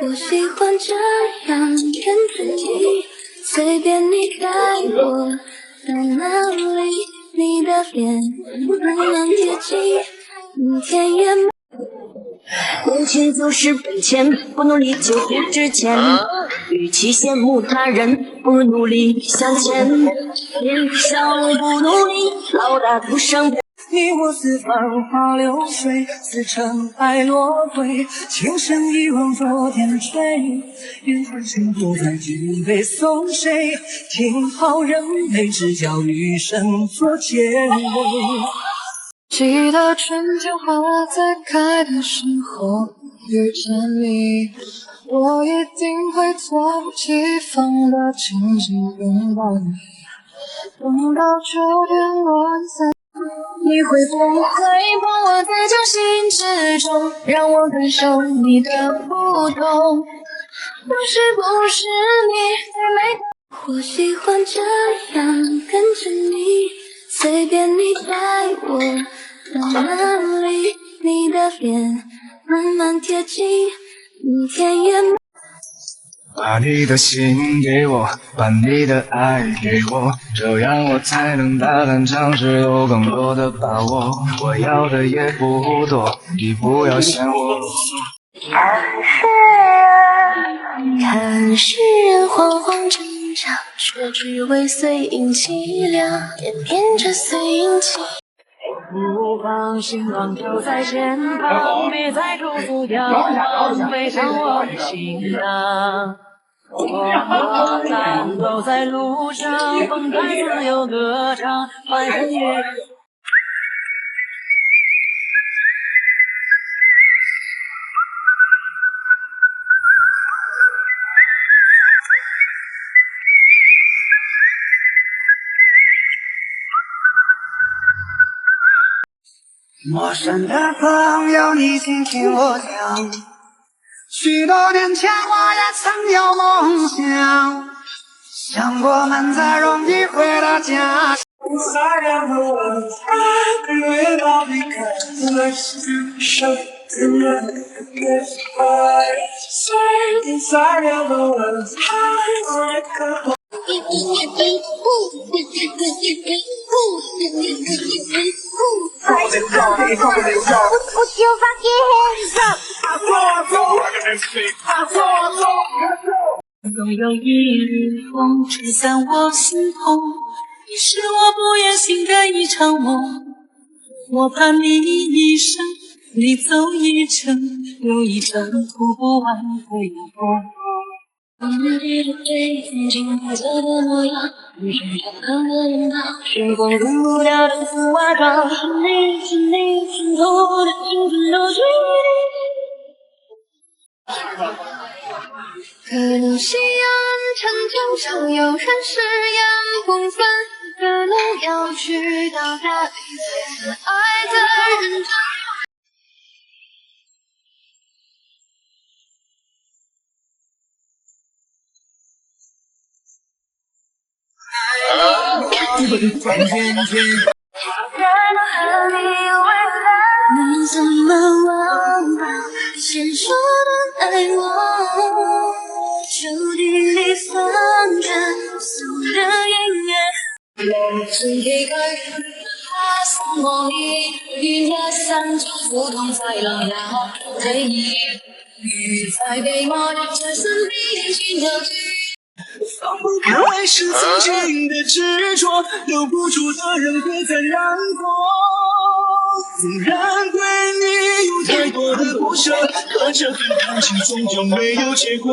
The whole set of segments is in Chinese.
我喜欢这样跟着你，随便你带我到哪里，你的脸慢慢贴近，甜言。有钱就是本钱，不努力就不值钱。与其羡慕他人，不如努力向前。天上不努力，老大徒伤悲。你我四方花流水，似尘埃落灰，情深一往昨天追。缘分心不再举杯送谁？听好人美，只教余生做结尾。记得春天花在开的时候遇见你，我一定会猝不及防的紧紧拥抱你。等到秋天落在。你会不会帮我在掌心之中，让我感受你的不同？不是你最美的。我喜欢这样跟着你，随便你带我到哪里，你的脸慢慢贴近，甜言。把你的心给我，把你的爱给我，这样我才能大胆尝试，有更多的把握。我要的也不多，你不要嫌我啰嗦。看世人慌慌张张，却只为碎银凄凉，也变着碎银凄。不放心光就在前方，别再祝福遥望，飞向我的心脏。我们走在路上，放开自由歌唱，翻山越岭。陌生的朋友，你请听我讲，许多年前我也曾有梦想，想过们才容易回到家。总有一缕风吹散我心头，你是我不愿醒的一场梦。我盼你一生，你走一程又一程，途不完的阳光。你的背曾经白色的模样，你身上看的人道，寻风入掉的丝袜装，是你穿透的青春流水。可能夕阳长久，就有人誓言不分，可能要去到哪里，才能爱的人真。你怎么忘了先说的爱我？抽屉里放着送的音乐，只给个人发送我一二三，就不同在狼牙回忆，雨在给我的这身披星的剧。放不开是曾经的执着，留不住的人会再难过。纵然对你有太多的不舍，可这份感情终究没有结果。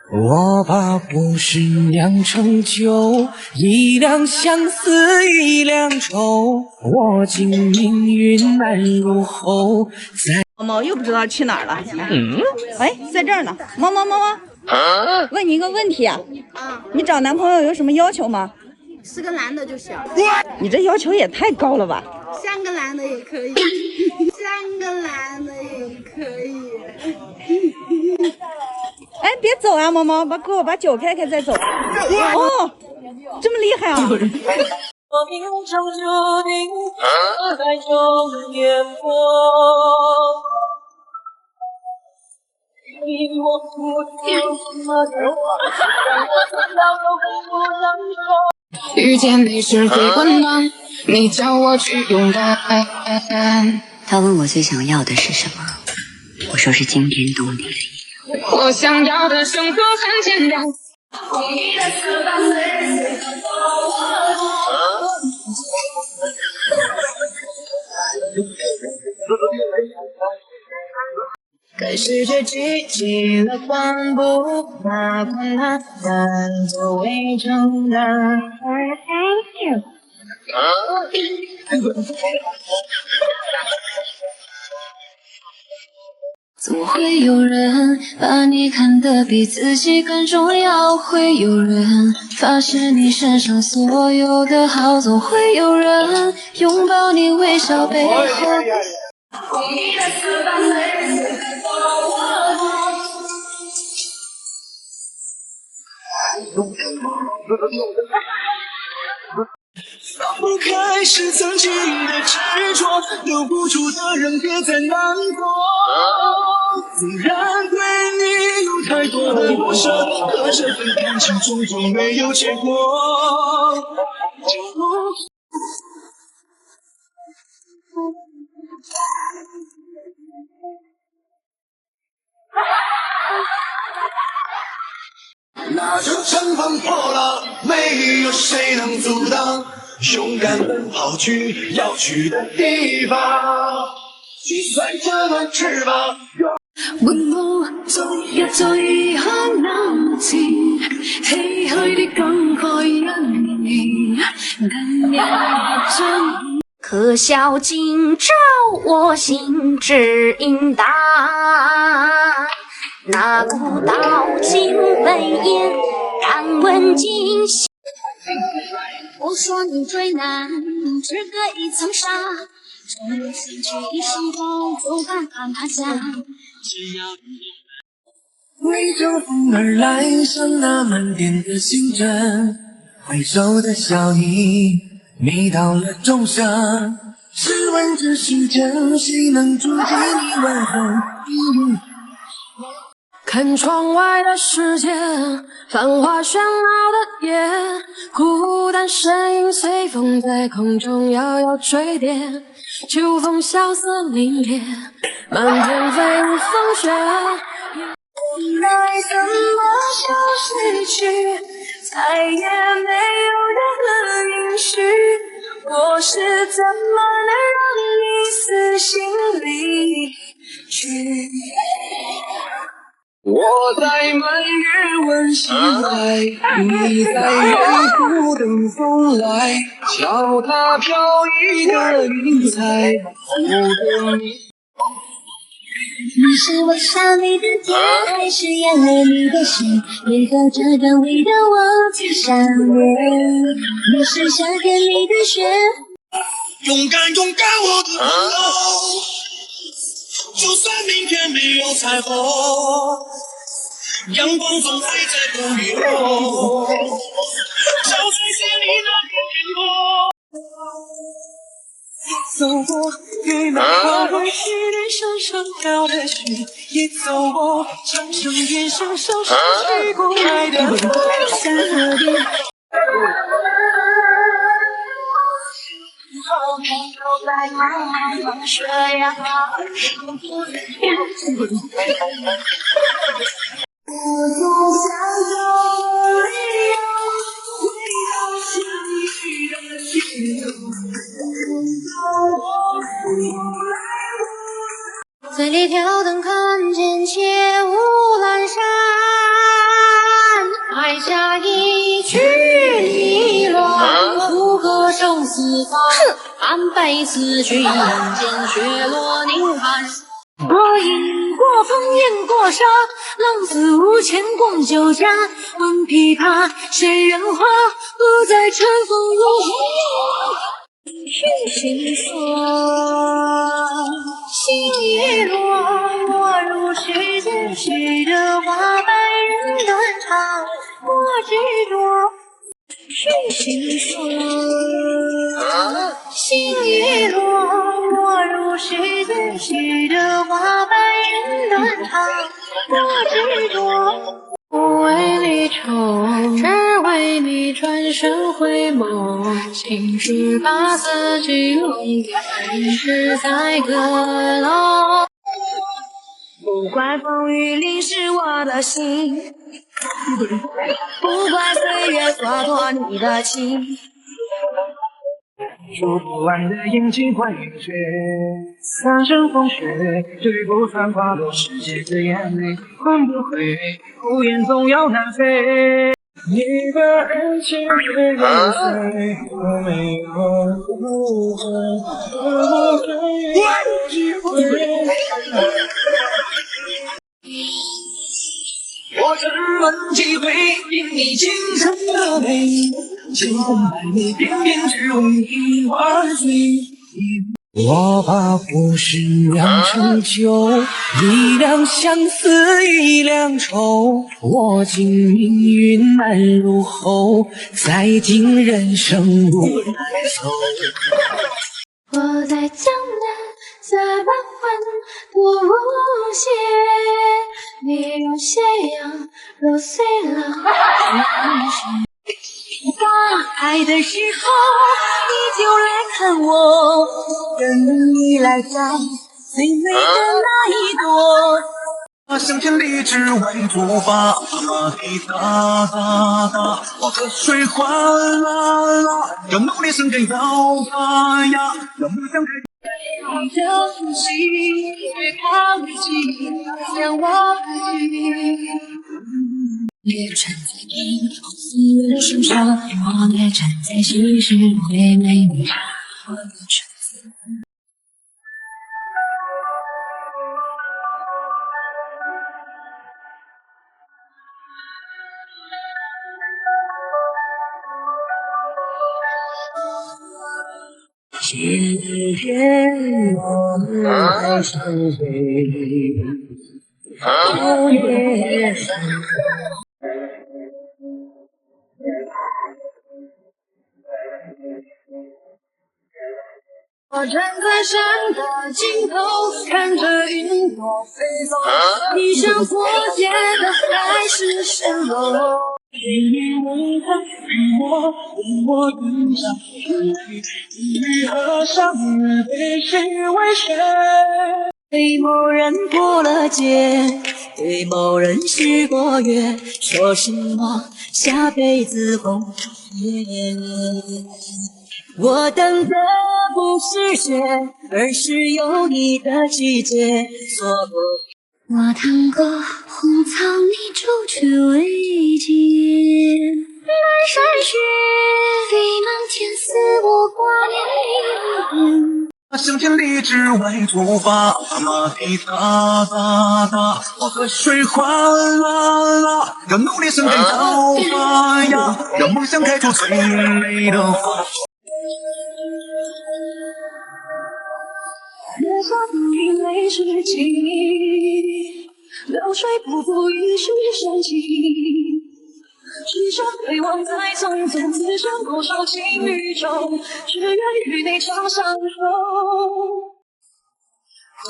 我把故事酿成酒，一两相思一两愁，我敬命运难入喉。猫猫又不知道去哪儿了。哎，在这儿呢。猫猫，问你一个问题啊，你找男朋友有什么要求吗？是个男的就行。你这要求也太高了吧？像个男的也可以，像个男的也可以。哎，别走啊，猫猫，给我把酒开开再走。哦，这么厉害啊！我命中注定，在中年过。你我不听什么的话，让我怎样都不能说。遇见你是最温暖，你叫我去勇敢。他问我最想要的是什么，我说是惊天动地的音乐。我想要的生活很简单。可世界举起了帆布，那困难但作为承担。Thank you。怎么会有人把你看得比自己更重要？会有人发现你身上所有的好，总会有人拥抱你微笑背后。放不开是曾经的执着，留不住的人别再难过。虽然对你有太多的不舍，可这份感情终究没有结果。那就乘风破浪，没有谁能阻挡。勇敢奔跑去要去的地方，就算折断翅膀。滿路昨日在異鄉冷靜，唏噓的感慨因你更有真。可笑今朝我心只應答，那古道今飞燕，敢問今夕。我說你最難，只隔一層紗，這心去一生後就看看他家。随着风而来，像那漫天的星辰，挥手的笑意迷倒了众生。试问这世间，谁能阻止你温存？看窗外的世界，繁华喧闹的夜，孤单身影随风在空中遥遥垂叠，秋风萧瑟凛冽，漫天飞舞风雪。原来怎么消失去，再也没有任何允许，我是怎么能让你死心离去？我在满月问醒来，你在远处等风来，脚踏飘逸的云彩，不等你。你是我想你的天，还是眼泪里的雪？为何这段味道我最想念？你是夏天里的雪。勇敢勇敢我的朋友，就算明天没有彩虹，阳光总会在风雨后照在心里那片天空。走过雨满花为你身上飘的雪，也走过长生边上消失去不来的山河边。在茫茫风雪呀，我总想找理由，回到心里的心中，嘴里挑灯看见切雾阑珊，台下一曲离乱，苦歌生死番，安悲此去，人间雪落凝寒。我饮过风，饮过沙，浪子无牵共酒家。问琵琶，谁人话？不在春风入心酸。心已落，我如许见许的花白人断肠，我执着。心酸，心已落，我如许见许的花白人断肠。执着，不为离愁，只为你转身回眸。情绪把四季笼盖，是在阁楼。不怪风雨淋湿我的心，不怪岁月蹉跎你的情。数不完的眼睛换云雪，三生风雪，对不穿花落世界的眼泪，换不回，孤雁总要南飞。你的恩情会跟随，我没有后悔，我不会有机会。我只问几回，因你倾城的美，千红百媚，偏偏只为你而醉。我把故事酿成酒，一两相思一两愁。我敬命运难入喉，再敬人生路难走。我在江南，在半环多无邪。你用斜阳揉碎了当爱的时候，你就来看我，等你来摘最美的那一朵。向千里之外出发，马蹄哒哒哒，我河水哗啦啦，要努力生根要发芽，要梦想开。你的呼吸越靠近，将我抱紧。也站在你红色的身上，我也站在西施最美丽我的裙子。今天我们还相会，午夜深。我站在山的尽头，看着云朵飞走。你像破茧的海市蜃楼。你为他与我为我登上天际，为何相遇被谁为谁？对某人过了界，对某人许过愿，说什么下辈子红叶。我等的不是雪，而是有你的季节。错过我趟过红草，你朱雀为结。南山雪，飞满天丝，我挂念你。向千里之外出发，马蹄哒哒哒，我河水哗啦啦，要努力生根要发芽，让梦想开出最美的花。月下独饮泪湿情，流水不负一世深情。只想回望在匆匆，此生多少情与愁，只愿与你长相守。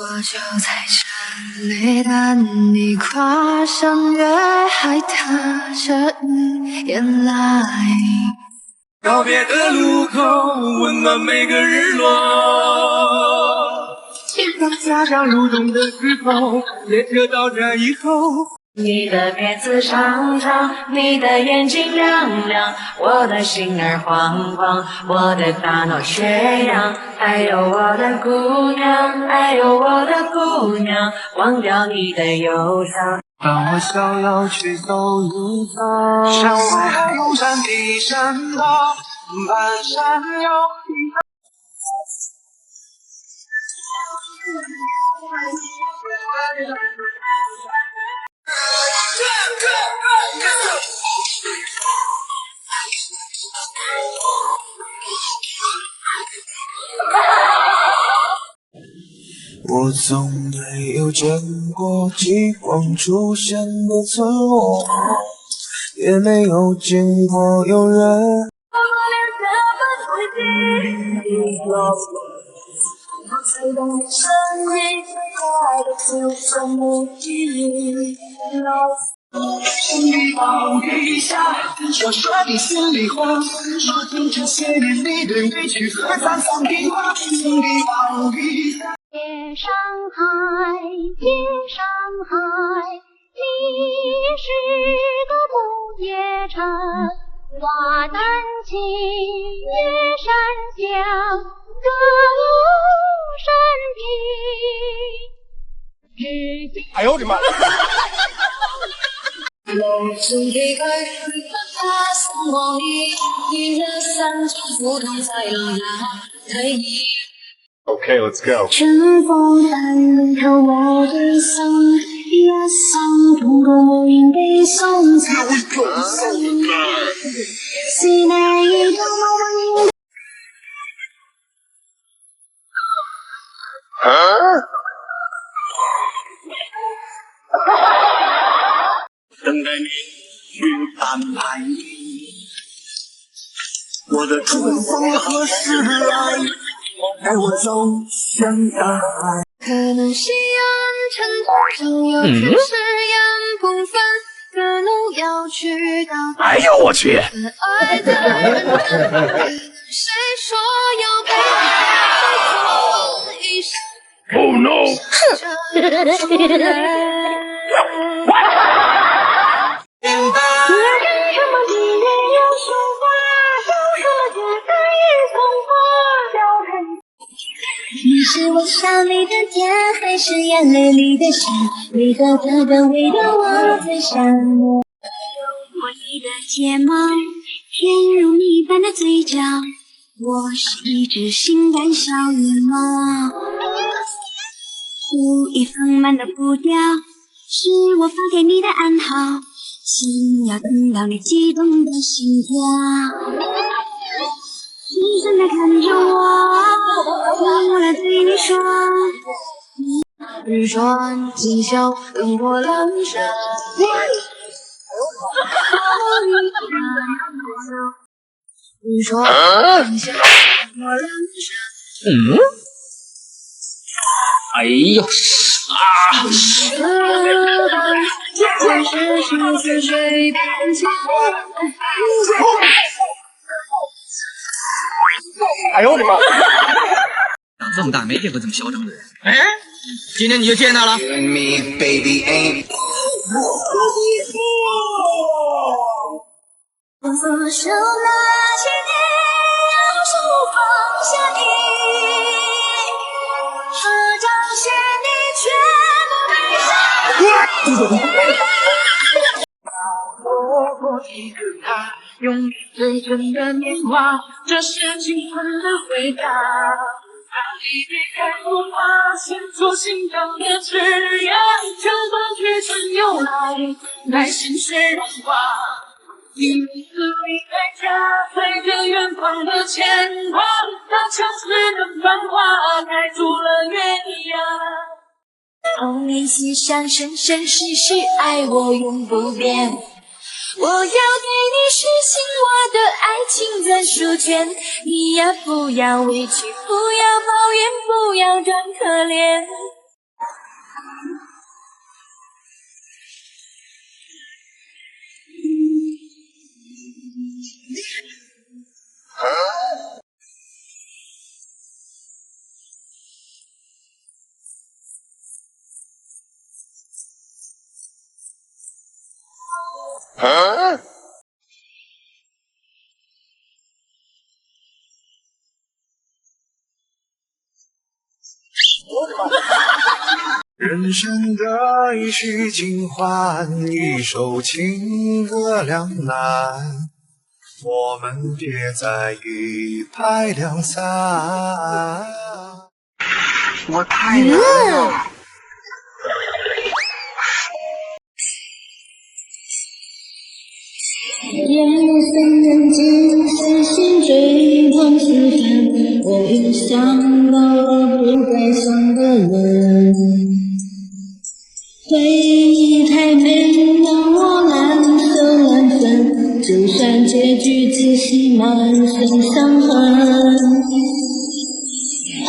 我就在这里等你跨上月海，踏着语言来。告别的路口，温暖每个日落。心上加上入冬的时候，列车到站以后。你的辫子长长，你的眼睛亮亮，我的心儿慌慌，我的大脑缺氧。哎呦我的姑娘，哎呦我的姑娘，忘掉你的忧伤。当我逍遥去走一遭，山外还有山，地山高，半山腰。我从没有见过极光出现的村落，也没有见过有人。才懂生命最可爱的就是目的。请你抱一下，说说你心里话，说尽这些年你对委屈和沧桑的话，请你抱一下。夜上海，夜上海，你是个不夜城，花丹青，月山香，歌舞升平。哎呦我的妈！从推开他送往你，一二三，浮动在浪牙退役。Okay, let's go. 春风翻透我的伤，一二三，通过某音背诵才是那一种梦。等待你去安排你，我的春风何时来？带我走向大海。可能夕阳沉重，有天誓言不分，可能要去到哎呦我去！爱的人生，谁说要陪我一生Oh no！ 出来。你是我笑里的甜，还是眼泪里的咸？为何特别为了我最想我？我你的睫毛，甜如蜜般的嘴角，我是一只性感小野猫。故意放慢的步调，是我发给你的暗号，想要听到你激动的心跳。深深地看着我，我来对你说，日转今宵，灯火阑珊。日转今宵，灯火阑珊。哎呦啊！前世是似水变迁。哎呦我的妈！长这么大没见过这么嚣张的人。哎，今天你就见到了。我所受那些年，要是我放下你，是彰显你全部悲伤。我一个他，用最真的年华，这是青春的回答。哪里别开过花，牵住心中的枝桠，秋风去春又来，耐心是融化。一日离开家，带着远方的牵挂，那城市的繁华盖住了月牙。同你写上生生世世，爱我永不变。我要给你实行我的爱情赞书卷，你呀不要委屈，不要抱怨，不要装可怜。人生的一曲尽欢，一首情歌两难，我们别再一拍两散。我太难了。夜深人静，思绪追梦似帆，我又想到了不该想的人。回忆太美，让我难舍难分，就算结局只是满身伤痕。爱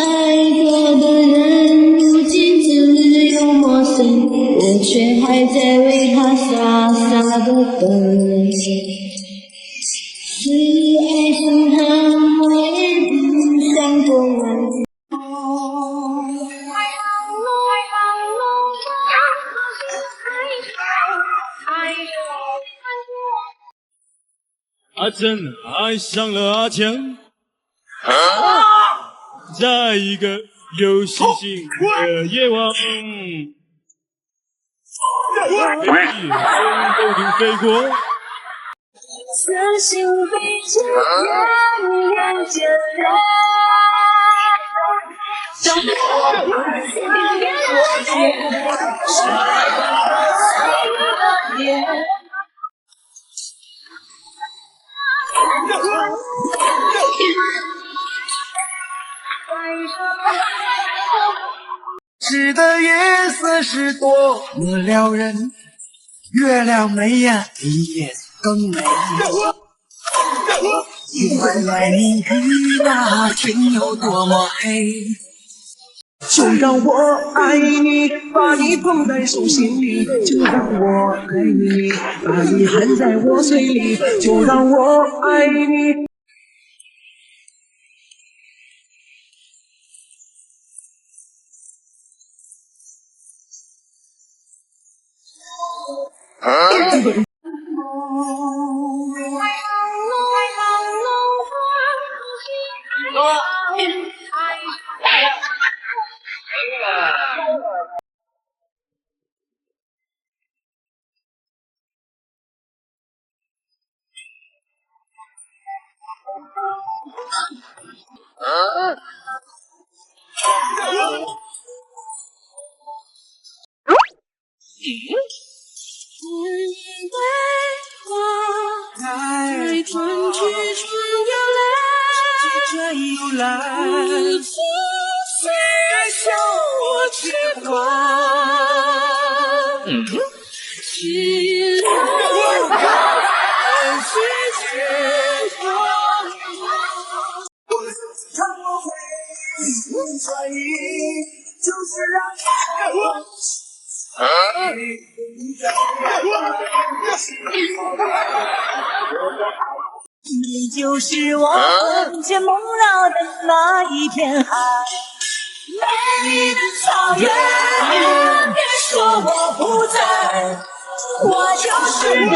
过的我却还在为他傻傻的等。是爱上他，我也不想过问。阿珍爱上了阿强，在一个有星星的夜晚，飞机从头顶飞过。相信会这样让见了。诗的夜色是多么撩人，月亮眉眼一夜更美。原来你比那天有多么黑，就让我爱你，把你捧在手心里，就让我爱你，把你含在我嘴里，就让我爱你。在春去春又来，如此虽然笑我痴狂，只留爱世界让我会转移，就是让我。你就是我魂牵梦绕的那一片海，美丽的草原，别说我不在，我就是你。